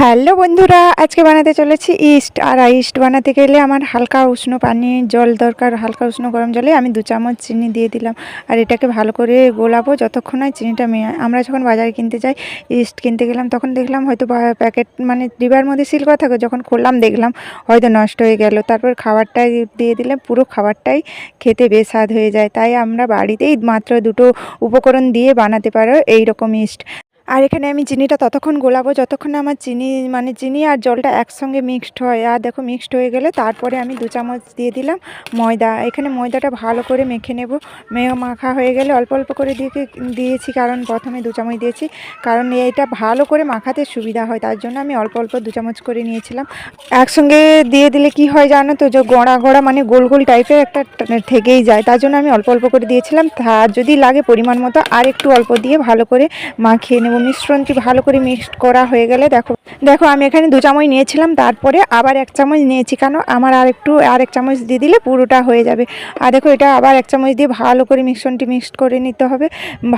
Hello বন্ধুরা, আজকে বানাতে চলেছি ইস্ট। আর ইস্ট বানাতে গেলে আমার হালকা উষ্ণ পানি জল দরকার। হালকা উষ্ণ গরম জলে আমি 2 চামচ চিনি দিয়ে দিলাম। আর এটাকে ভালো করে গোলাবো যতক্ষণ না চিনিটা আমরা যখন বাজারে কিনতে যাই, ইস্ট কিনতে গেলাম, তখন দেখলাম হয়তো প্যাকেট মানে ডিবার মধ্যে সিল করা থাকে, যখন খুললাম দেখলাম হয়তো নষ্ট হয়ে গেল। তারপর খাবারটাই দিয়ে দিলে পুরো খাবারটাই খেতে বেস্বাদ হয়ে যায়। তাই আমরা বাড়িতেই মাত্র 2টো উপকরণ দিয়ে বানাতে পারো এইরকম ইস্ট। আর এখানে আমি চিনিটা ততক্ষণ গোলাবো যতক্ষণ না আমার চিনি আর জলটা একসঙ্গে মিক্সড হয়। আর দেখো মিক্সড হয়ে গেলে তারপরে আমি 2 চামচ দিয়ে দিলাম ময়দা। এখানে ময়দাটা ভালো করে মেখে নেব। মাখা হয়ে গেলে অল্প অল্প করে দিয়েছি, কারণ প্রথমে 2 চামচ দিয়েছি, কারণ এটা ভালো করে মাখাতে সুবিধা হয়, তার জন্য আমি অল্প অল্প 2 চামচ করে নিয়েছিলাম। একসঙ্গে দিয়ে দিলে কি হয় জানো তো, যে গোড়া গোড়া মানে গোল গোল টাইপের একটা থেকেই যায়, তার জন্য আমি অল্প অল্প করে দিয়েছিলাম। আর যদি লাগে পরিমাণ মতো আর একটু অল্প দিয়ে ভালো করে মাখিয়ে নেব। মিশ্রণটি ভালো করে মিক্সড করা হয়ে গেলে দেখো দেখো আমি এখানে 2 চামচ নিয়েছিলাম, তারপরে আবার 1 চামচ নিয়েছি, কেন আমার আর 1 চামচ দিয়ে দিলে পুরোটা হয়ে যাবে। আর দেখো এটা আবার 1 চামচ দিয়ে ভালো করে মিশ্রণটি মিক্সড করে নিতে হবে,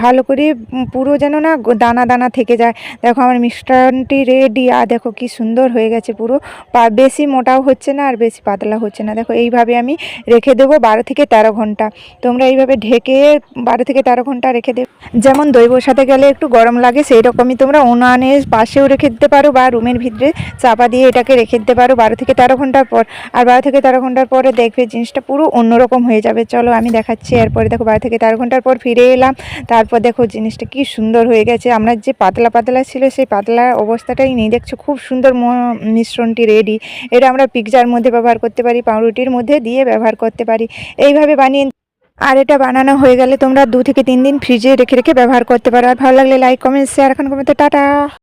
ভালো করে পুরো যেন না দানা দানা থেকে যায়। দেখো আমার মিশ্রণটি রেডি। আর দেখো কি সুন্দর হয়ে গেছে, পুরো বেশি মোটাও হচ্ছে না আর বেশি পাতলা হচ্ছে না। দেখো এইভাবে আমি রেখে দেবো 12 থেকে 13 ঘন্টা। তোমরা এইভাবে ঢেকে 12 থেকে 13 ঘন্টা রেখে দেবে। যেমন দই বসাতে গেলে একটু গরম লাগে, সেই রকমই তোমরা উনানের পাশেও রেখে দিতে পারো বা রুমের ভিতরে চাপা দিয়ে এটাকে রেখে দিতে পারো 12 থেকে 13 ঘন্টার পর। আর 12 থেকে 13 ঘন্টার পরে দেখবে জিনিসটা পুরো অন্যরকম হয়ে যাবে। চলো আমি দেখাচ্ছি। এরপরে দেখো 12 থেকে 13 ঘন্টার পর ফিরে এলাম। তারপর দেখো জিনিসটা কি সুন্দর হয়ে গেছে। আমরা যে পাতলা পাতলা ছিল সেই পাতলা অবস্থাটাই নেই, দেখছো খুব সুন্দর মিশ্রণটি রেডি। এটা আমরা পিৎজার মধ্যে ব্যবহার করতে পারি, পাউরুটির মধ্যে দিয়ে ব্যবহার করতে পারি। এইভাবে বানিয়ে আর এটা বানানো হয়ে গেলে তোমরা 2 থেকে 3 দিন ফ্রিজে রেখে রেখে ব্যবহার করতে পারো। আর ভালো লাগলে লাইক কমেন্ট শেয়ার এখন কমেন্ট। টাটা।